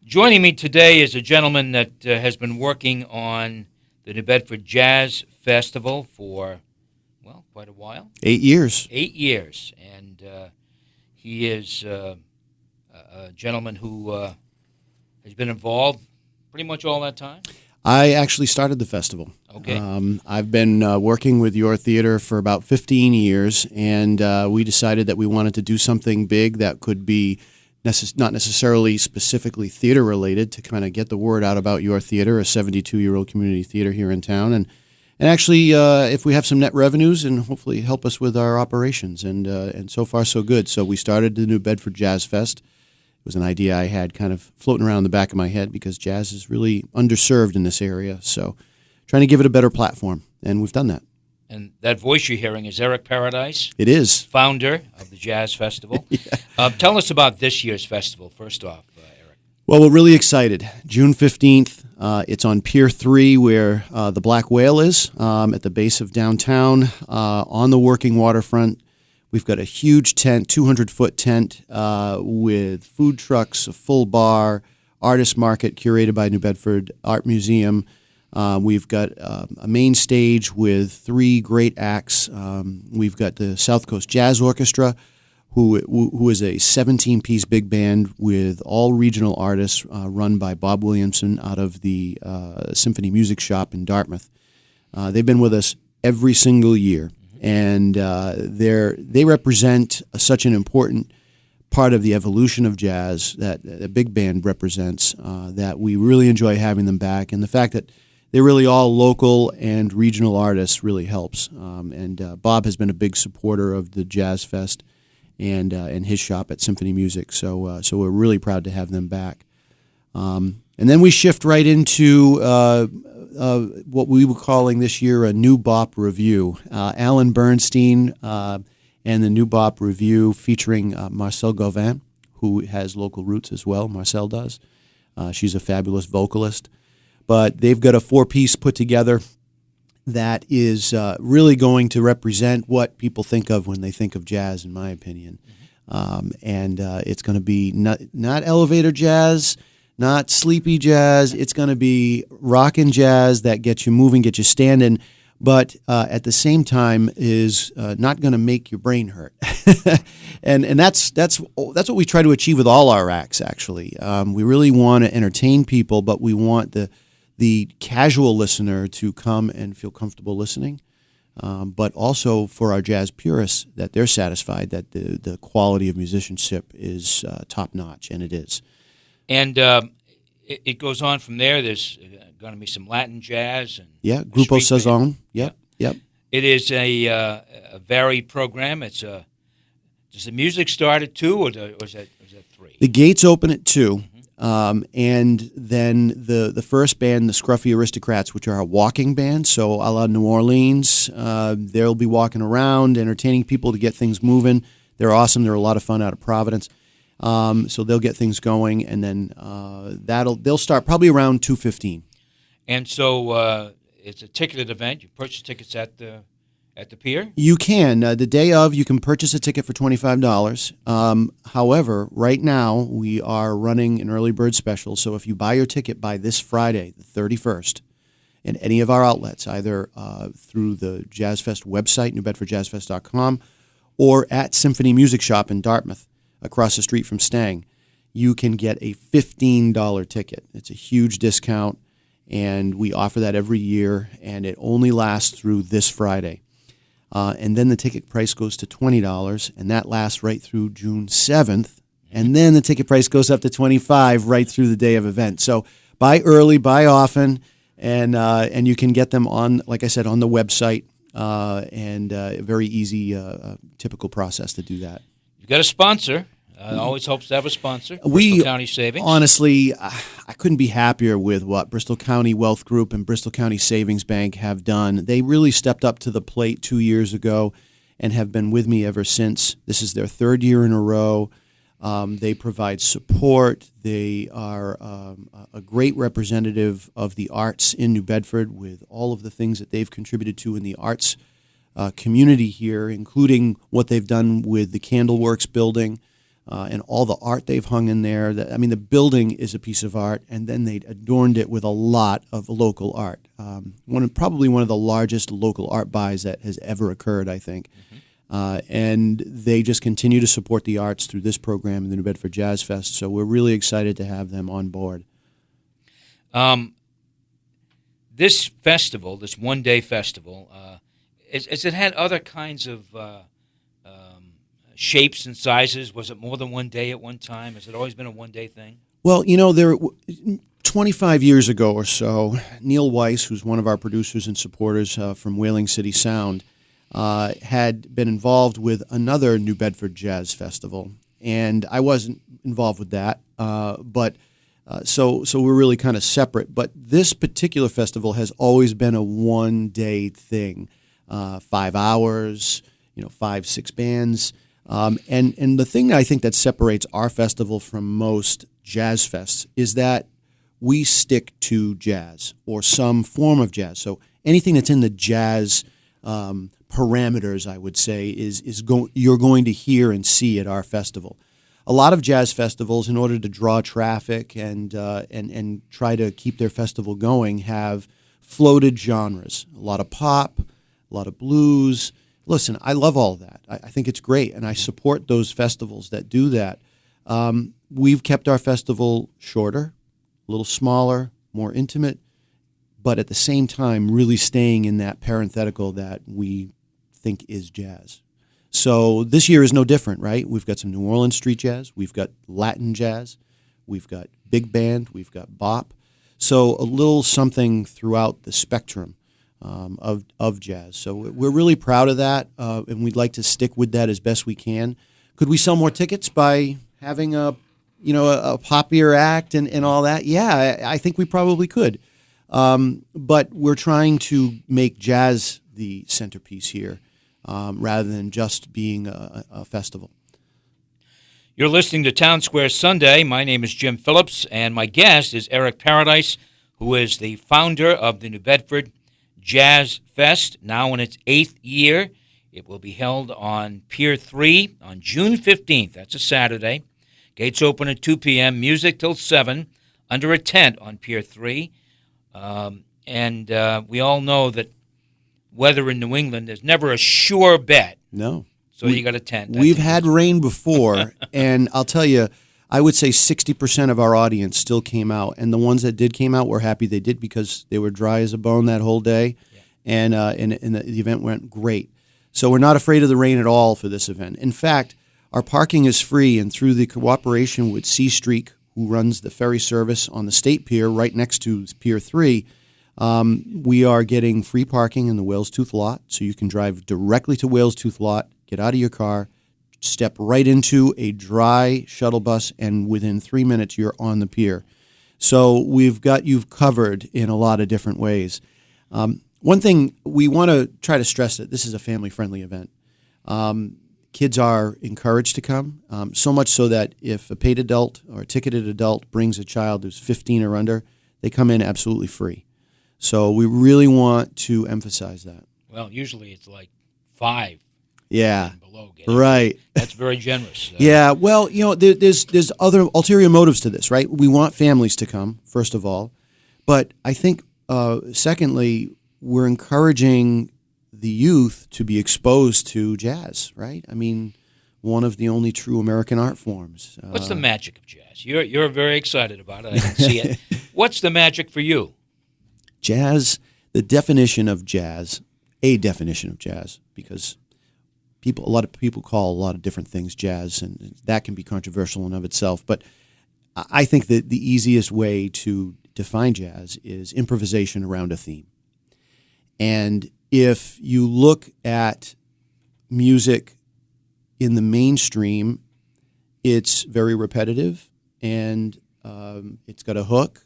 Joining me today is a gentleman that has been working on the New Bedford Jazz Festival for, well, quite a while. 8 years. 8 years. And he is a gentleman who has been involved pretty much all that time. I actually started the festival. Okay. I've been working with your theater for about 15 years, and we decided that we wanted to do something big that could be not necessarily specifically theater related, to kind of get the word out about your theater, a 72-year-old community theater here in town, and actually if we have some net revenues and hopefully help us with our operations, and so far so good. So we started the New Bedford JazzFest. It was an idea I had kind of floating around the back of my head because jazz is really underserved in this area. So trying to give it a better platform, and we've done that. And that voice you're hearing is Eric Paradise. It is. Founder of the Jazz Festival. Yeah. Tell us about this year's festival, first off, Eric. Well, we're really excited. June 15th, it's on Pier 3 where the Black Whale is, at the base of downtown, on the working waterfront. We've got a huge tent, 200-foot tent, with food trucks, a full bar, artist market curated by New Bedford Art Museum. We've got a main stage with 3 great acts. We've got the South Coast Jazz Orchestra, who is a 17-piece big band with all regional artists, run by Bob Williamson out of the Symphony Music Shop in Dartmouth. They've been with us every single year. And they represent such an important part of the evolution of jazz that a big band represents, that we really enjoy having them back. And the fact that they're really all local and regional artists really helps. And Bob has been a big supporter of the Jazz Fest and his shop at Symphony Music. So we're really proud to have them back. And then we shift right into what we were calling this year a New Bop Review. Alan Bernstein and the New Bop Review featuring Marcel Gauvin, who has local roots as well. Marcel does. She's a fabulous vocalist. But they've got a 4-piece put together that is really going to represent what people think of when they think of jazz, in my opinion. And it's going to be not elevator jazz, not sleepy jazz. It's going to be rockin' jazz that gets you moving, gets you standing, but at the same time is not going to make your brain hurt. and that's what we try to achieve with all our acts, actually. We really want to entertain people, but we want the casual listener to come and feel comfortable listening, but also for our jazz purists that they're satisfied that the quality of musicianship is top-notch, and it is. And it goes on from there. There's going to be some Latin jazz. And Grupo Sazon. Yep. It is a varied program. Does the music start at 2 or is that 3? The gates open at 2, and then the first band, the Scruffy Aristocrats, which are a walking band, so a la New Orleans, they'll be walking around, entertaining people to get things moving. They're awesome. They're a lot of fun out of Providence. So they'll get things going, and then they'll start probably around 2:15. And so it's a ticketed event. You purchase tickets at the pier? You can. The day of, you can purchase a ticket for $25. However, right now we are running an early bird special. So if you buy your ticket by this Friday, the 31st, in any of our outlets, either through the JazzFest website, newbedfordjazzfest.com, or at Symphony Music Shop in Dartmouth, across the street from Stang, you can get a $15 ticket. It's a huge discount, and we offer that every year, and it only lasts through this Friday. And then the ticket price goes to $20, and that lasts right through June 7th, and then the ticket price goes up to $25 right through the day of event. So buy early, buy often, and you can get them on, like I said, on the website, and a very easy, typical process to do that. You've got a sponsor. Always hopes to have a sponsor. Bristol County Savings. Honestly, I couldn't be happier with what Bristol County Wealth Group and Bristol County Savings Bank have done. They really stepped up to the plate 2 years ago and have been with me ever since. This is their 3rd year in a row. They provide support. They are a great representative of the arts in New Bedford with all of the things that they've contributed to in the arts community here, including what they've done with the Candleworks building. and all the art they've hung in there. I mean, the building is a piece of art, and then they adorned it with a lot of local art. Probably one of the largest local art buys that has ever occurred, I think. And they just continue to support the arts through this program and the New Bedford Jazz Fest. So we're really excited to have them on board. This festival, this one-day festival, has it had other kinds of shapes and sizes? Was it more than one day at one time? Has it always been a one-day thing? Well, 25 years ago or so, Neil Weiss, who's one of our producers and supporters from Whaling City Sound, had been involved with another New Bedford Jazz Festival, and I wasn't involved with that, so we're really kind of separate. But this particular festival has always been a one-day thing, 5 hours, 5-6 bands, and the thing that I think that separates our festival from most jazz fests is that we stick to jazz or some form of jazz. So anything that's in the jazz parameters, I would say, you're going to hear and see at our festival. A lot of jazz festivals, in order to draw traffic and try to keep their festival going, have floated genres. A lot of pop, a lot of blues. Listen, I love all of that. I think it's great, and I support those festivals that do that. We've kept our festival shorter, a little smaller, more intimate, but at the same time really staying in that parenthetical that we think is jazz. So this year is no different, right? We've got some New Orleans street jazz, we've got Latin jazz, we've got big band, we've got bop. So a little something throughout the spectrum of jazz. So we're really proud of that, and we'd like to stick with that as best we can. Could we sell more tickets by having a poppier act and all that? Yeah, I think we probably could. But we're trying to make jazz the centerpiece here, rather than just being a festival. You're listening to Townsquare Sunday. My name is Jim Phillips, and my guest is Eric Paradise, who is the founder of the New Bedford Jazz Fest, now in its 8th year. It will be held on Pier 3 on June 15th. That's a Saturday. Gates open at 2 p.m., music till 7, under a tent on Pier 3. And we all know that weather in New England is never a sure bet. No. So you got a tent. We've had rain before, and I'll tell you, I would say 60% of our audience still came out, and the ones that did came out were happy they did because they were dry as a bone that whole day, and the event went great. So we're not afraid of the rain at all for this event. In fact, our parking is free, and through the cooperation with C Streak, who runs the ferry service on the State Pier right next to Pier 3, we are getting free parking in the Whale's Tooth lot, so you can drive directly to Whale's Tooth lot, get out of your car, step right into a dry shuttle bus, and within 3 minutes you're on the pier. So we've got you covered in a lot of different ways. One thing we want to try to stress that this is a family-friendly event. Kids are encouraged to come, so much so that if a paid adult or a ticketed adult brings a child who's 15 or under, they come in absolutely free. So we really want to emphasize that. Well, usually it's like 5. Yeah, and below. Right. That's very generous. Yeah, well, there's other ulterior motives to this, right? We want families to come, first of all. But I think, secondly, we're encouraging the youth to be exposed to jazz, right? I mean, one of the only true American art forms. What's the magic of jazz? You're very excited about it. I can see it. What's the magic for you? Jazz, the definition of jazz, because a lot of people call a lot of different things jazz, and that can be controversial in of itself. But I think that the easiest way to define jazz is improvisation around a theme. And if you look at music in the mainstream, it's very repetitive, and it's got a hook,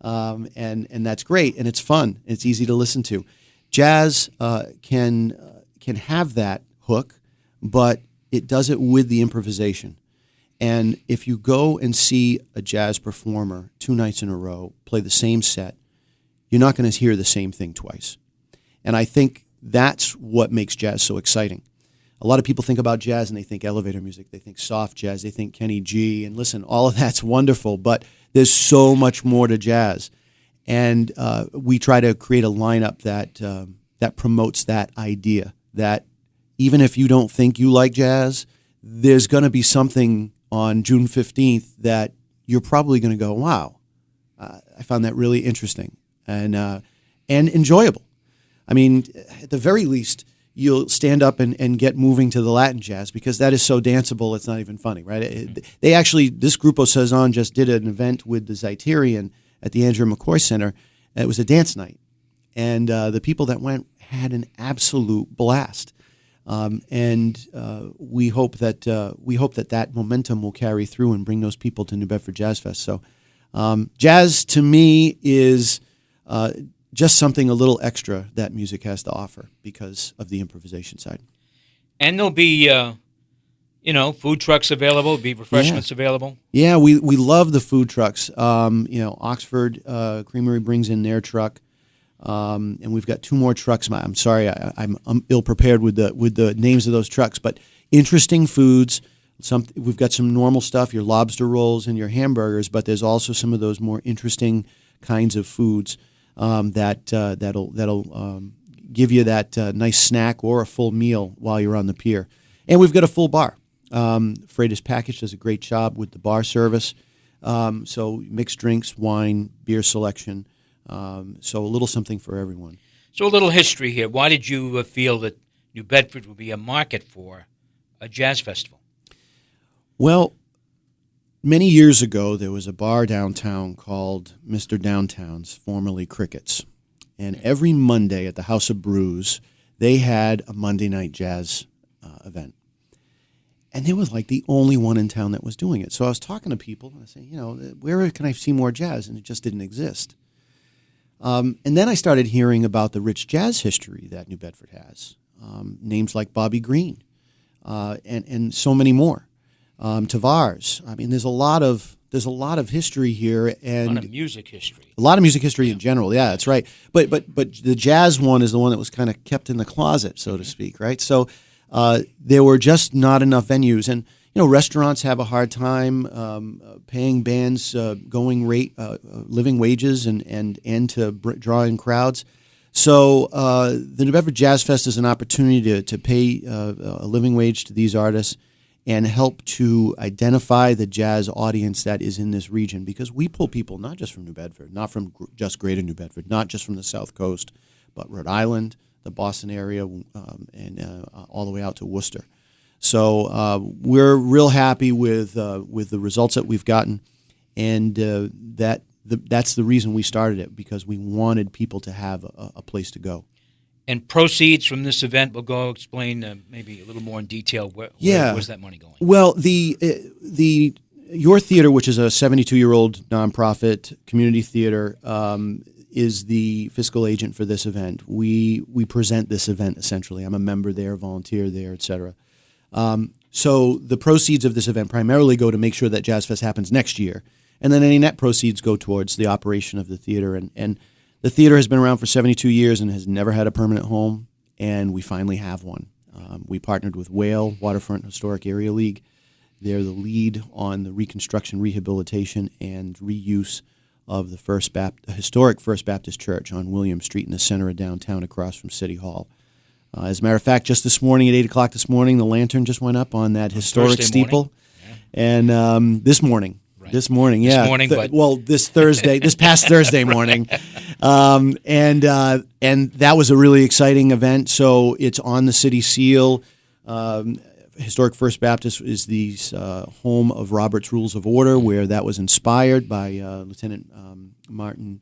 and that's great, and it's fun. It's easy to listen to. Jazz can have that hook, but it does it with the improvisation. And if you go and see a jazz performer 2 nights in a row play the same set, you're not going to hear the same thing twice. And I think that's what makes jazz so exciting. A lot of people think about jazz and they think elevator music, they think soft jazz, they think Kenny G. And listen, all of that's wonderful, but there's so much more to jazz. And we try to create a lineup that promotes that idea that even if you don't think you like jazz, there's going to be something on June 15th that you're probably going to go, wow, I found that really interesting and enjoyable. I mean, at the very least, you'll stand up and get moving to the Latin jazz because that is so danceable, it's not even funny, right? They actually, this Grupo Sazon just did an event with the Zeiterion at the Andrew McCoy Center. It was a dance night. And the people that went had an absolute blast. We hope that that momentum will carry through and bring those people to New Bedford Jazz Fest. So jazz to me is just something a little extra that music has to offer because of the improvisation side. And there'll be, food trucks available, be refreshments available. Yeah, we love the food trucks. Oxford Creamery brings in their truck. And we've got 2 more trucks. I'm sorry, I'm ill-prepared with the names of those trucks, but interesting foods. We've got some normal stuff, your lobster rolls and your hamburgers, but there's also some of those more interesting kinds of foods that'll give you that nice snack or a full meal while you're on the pier. And we've got a full bar. Freitas Package does a great job with the bar service. So mixed drinks, wine, beer selection. So a little something for everyone. So a little history here. Why did you feel that New Bedford would be a market for a jazz festival? Well, many years ago, there was a bar downtown called Mr. Downtown's, formerly Crickets. And every Monday at the House of Brews, they had a Monday night jazz event. And they was like the only one in town that was doing it. So I was talking to people, and I say, where can I see more jazz? And it just didn't exist. And then I started hearing about the rich jazz history that New Bedford has. Names like Bobby Green, and so many more. Tavares. I mean, there's a lot of history here, and a lot of music history. A lot of music history in general. Yeah, that's right. But the jazz one is the one that was kind of kept in the closet, so to speak, right? So there were just not enough venues, and restaurants have a hard time paying bands going rate, living wages, and to draw in crowds. So the New Bedford Jazz Fest is an opportunity to pay a living wage to these artists and help to identify the jazz audience that is in this region, because we pull people not just from New Bedford, not from just greater New Bedford, not just from the South Coast, but Rhode Island, the Boston area, and all the way out to Worcester. So we're real happy with the results that we've gotten, and that's the reason we started it, because we wanted people to have a place to go. And proceeds from this event, we'll go explain maybe a little more in detail where's that money going? Well, Your Theater, which is a 72-year-old nonprofit community theater, is the fiscal agent for this event. We present this event essentially. I'm a member there, volunteer there, etc. So the proceeds of this event primarily go to make sure that Jazz Fest happens next year, and then any net proceeds go towards the operation of the theater. And the theater has been around for 72 years and has never had a permanent home, and we finally have one. We partnered with Whale, Waterfront Historic Area League. They're the lead on the reconstruction, rehabilitation, and reuse of the historic First Baptist Church on William Street in the center of downtown across from City Hall. As a matter of fact, just this morning at 8 o'clock this morning, the lantern just went up on that historic steeple. Yeah. And this morning. Right. This morning, yeah. This morning, this Thursday, this past Thursday morning. And that was a really exciting event. So it's on the city seal. Historic First Baptist is the home of Robert's Rules of Order, where that was inspired by Lieutenant Martin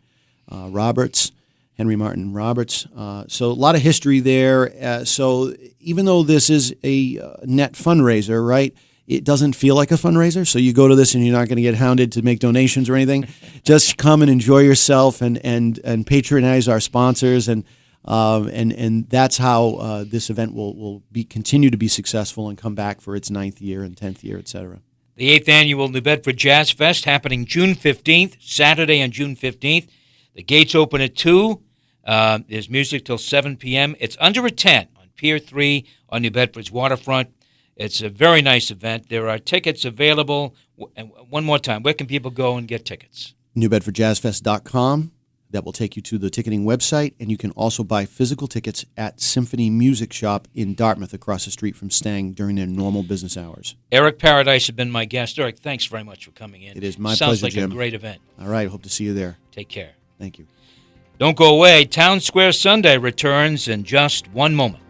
Roberts, Henry Martin Roberts. So a lot of history there. So even though this is a net fundraiser, right, it doesn't feel like a fundraiser. So you go to this and you're not going to get hounded to make donations or anything. Just come and enjoy yourself and patronize our sponsors, and that's how this event will continue to be successful and come back for its 9th year and 10th year, et cetera. The 8th Annual New Bedford Jazz Fest happening June 15th, Saturday on June 15th. The gates open at 2. There's music till 7 p.m. It's under a tent on Pier 3 on New Bedford's waterfront. It's a very nice event. There are tickets available. And one more time, where can people go and get tickets? NewBedfordJazzFest.com. That will take you to the ticketing website, and you can also buy physical tickets at Symphony Music Shop in Dartmouth, across the street from Stang, during their normal business hours. Eric Paradise has been my guest. Eric, thanks very much for coming in. It is my Sounds pleasure, like Jim. a great event. All right, hope to see you there. Take care. Thank you. Don't go away. Townsquare Sunday returns in just one moment.